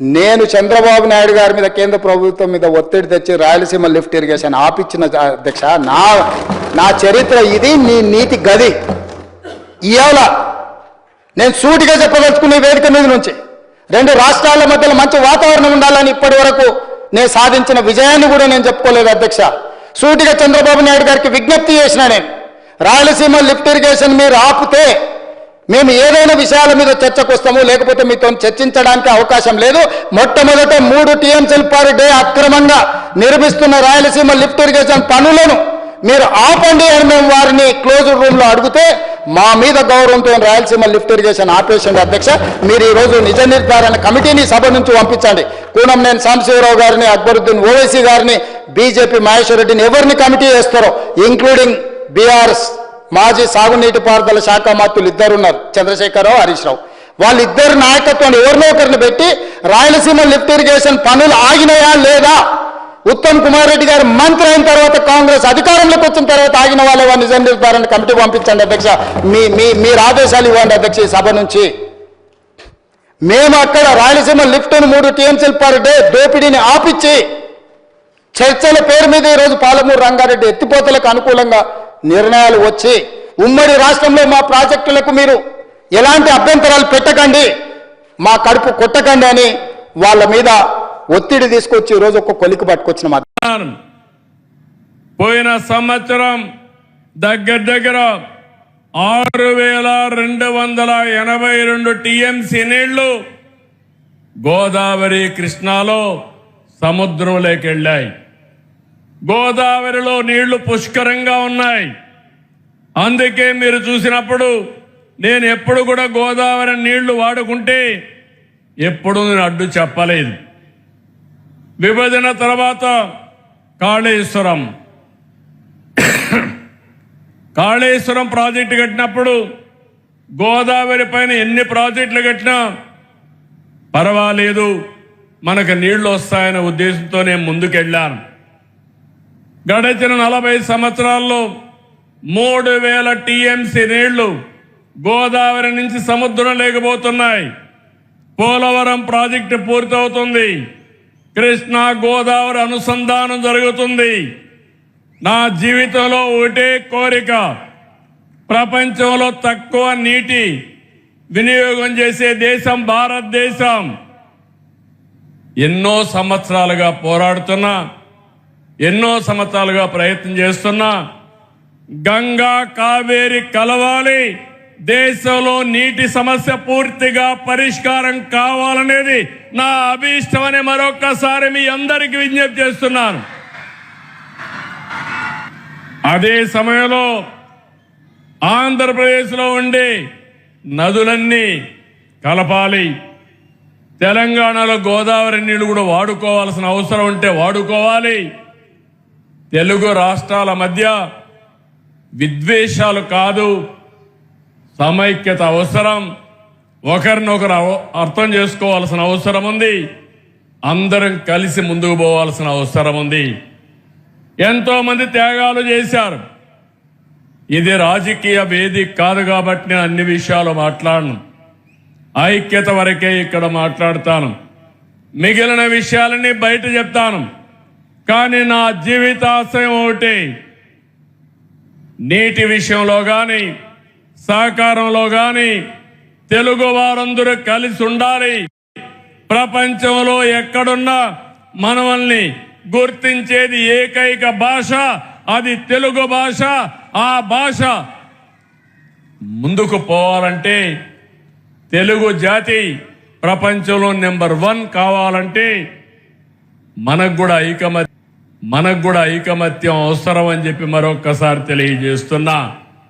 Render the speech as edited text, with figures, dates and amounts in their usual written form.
నేను చంద్రబాబు నాయుడు గారి మీద కేంద్ర ప్రభుత్వం మీద ఒత్తిడి తెచ్చి రాయలసీమ లిఫ్ట్ ఇరిగేషన్ ఆపిచ్చిన అధ్యక్ష నా చరిత్ర ఇది, నీ నీతి గది. ఇవాళ నేను సూటిగా చెప్పదలుచుకున్న వేదిక మీద నుంచి 2 రాష్ట్రాల మధ్యలో మంచి వాతావరణం ఉండాలని ఇప్పటి వరకు నేను సాధించిన విజయాన్ని కూడా నేను చెప్పుకోలేదు అధ్యక్ష. సూటిగా చంద్రబాబు నాయుడు గారికి విజ్ఞప్తి చేసిన నేను, రాయలసీమ లిఫ్ట్ ఇరిగేషన్ మీరు ఆపితే మేము ఏదైనా విషయాల మీద చర్చకు వస్తాము, లేకపోతే మీతో చర్చించడానికి అవకాశం లేదు. మొట్టమొదట 3 టీఎంసీల పర్ డే అక్రమంగా నిర్మిస్తున్న రాయలసీమ లిఫ్ట్ ఇరిగేషన్ పనులను మీరు ఆపండి అని మేము వారిని క్లోజ్ రూమ్లో అడిగితే మా మీద గౌరవంతో రాయలసీమ లిఫ్ట్ ఇరిగేషన్ ఆపేసింది అధ్యక్ష. మీరు ఈరోజు నిజ నిర్ధారణ కమిటీని సభ నుంచి పంపించండి. కూనంనేని సాంబశివరావు గారిని, అక్బరుద్దీన్ ఓవైసీ గారిని, బీజేపీ మహేశ్వర్ రెడ్డిని ఎవరిని కమిటీ చేస్తారో, ఇంక్లూడింగ్ బీఆర్ఎస్ మాజీ సాగునీటి పారుదల శాఖ మంత్రులు 2 ఉన్నారు, చంద్రశేఖరరావు, హరీష్ రావు. వాళ్ళిద్దరు నాయకత్వాన్ని ఎవరినో ఒకరిని పెట్టి రాయలసీమ లిఫ్ట్ ఇరిగేషన్ పనులు ఆగినాయా లేదా, ఉత్తమ్ కుమార్ రెడ్డి గారు మంత్రి అయిన తర్వాత కాంగ్రెస్ అధికారంలోకి వచ్చిన తర్వాత ఆగిన వాళ్ళ నిజ నిర్ధారణ కమిటీ పంపించండి అధ్యక్ష. మీరు ఆదేశాలు ఇవ్వండి అధ్యక్ష. ఈ సభ నుంచి మేము అక్కడ రాయలసీమ లిఫ్ట్ను 3 టీఎంసీల పర్ డే దోపిడీని ఆపిచ్చి చర్చల పేరు మీద ఈరోజు పాలమూరు రంగారెడ్డి ఎత్తిపోతలకు అనుకూలంగా నిర్ణయాలు వచ్చి ఉమ్మడి రాష్ట్రంలో మా ప్రాజెక్టులకు మీరు ఎలాంటి అభ్యంతరాలు పెట్టకండి, మా కడుపు కొట్టకండి అని వాళ్ళ మీద ఒత్తిడి తీసుకొచ్చి ఈరోజు ఒక కొలికి పట్టుకొచ్చిన మాట. పోయిన సంవత్సరం దగ్గర 6,282 టీఎంసీ నీళ్లు గోదావరి కృష్ణాలో సముద్రంలోకి వెళ్ళాయి. గోదావరిలో నీళ్లు పుష్కరంగా ఉన్నాయి. అందుకే మీరు చూసినప్పుడు నేను ఎప్పుడు కూడా గోదావరి నీళ్లు వాడుకుంటే ఎప్పుడు నేను అడ్డు చెప్పలేదు. విభజన తర్వాత కాళేశ్వరం ప్రాజెక్టు కట్టినప్పుడు గోదావరి పైన ఎన్ని ప్రాజెక్టులు కట్టినా పర్వాలేదు, మనకు నీళ్లు వస్తాయనే ఉద్దేశంతో నేను ముందుకెళ్ళాను. గడిచిన 40 సంవత్సరాల్లో 3,000 టీఎంసీ నీళ్లు గోదావరి నుంచి సముద్రం లేకపోతున్నాయి. పోలవరం ప్రాజెక్టు పూర్తవుతుంది, కృష్ణా గోదావరి అనుసంధానం జరుగుతుంది. నా జీవితంలో ఒకటే కోరిక, ప్రపంచంలో తక్కువ నీటి వినియోగం చేసే దేశం భారతదేశం. ఎన్నో సంవత్సరాలుగా పోరాడుతున్నా, ఎన్నో సంవత్సరాలుగా ప్రయత్నం చేస్తున్నా, గంగా కావేరి కలవాలి, దేశంలో నీటి సమస్య పూర్తిగా పరిష్కారం కావాలనేది నా అభీష్టమని మరొక్కసారి మీ అందరికీ విజ్ఞప్తి చేస్తున్నాను. అదే సమయంలో ఆంధ్రప్రదేశ్లో ఉండే నదులన్నీ కలపాలి. తెలంగాణలో గోదావరి నీళ్లు కూడా వాడుకోవాల్సిన అవసరం ఉంటే వాడుకోవాలి. తెలుగు రాష్ట్రాల మధ్య విద్వేషాలు కాదు, సమైక్యత అవసరం. ఒకరినొకరు అర్థం చేసుకోవాల్సిన అవసరం ఉంది. అందరం కలిసి ముందుకు పోవాల్సిన అవసరం ఉంది. ఎంతో మంది త్యాగాలు చేశారు. ఇది రాజకీయ వేదిక కాదు కాబట్టి నేను అన్ని విషయాలు మాట్లాడను. ఐక్యత వరకే ఇక్కడ మాట్లాడతాను. మిగిలిన విషయాలన్నీ బయట చెప్తాను. కానీ నా జీవితాశయం ఒకటి, నీటి విషయంలో కానీ సహకారంలో కానీ తెలుగు వారందరూ కలిసి ఉండాలి. ప్రపంచంలో ఎక్కడున్నా మనల్ని గుర్తించేది ఏకైక భాష, అది తెలుగు భాష. ఆ భాష ముందుకు పోవాలంటే, తెలుగు జాతి ప్రపంచంలో నెంబర్ 1 కావాలంటే మనకు కూడా ఐకమత్యం అవసరం అని చెప్పి మరొక్కసారి తెలియజేస్తున్నా.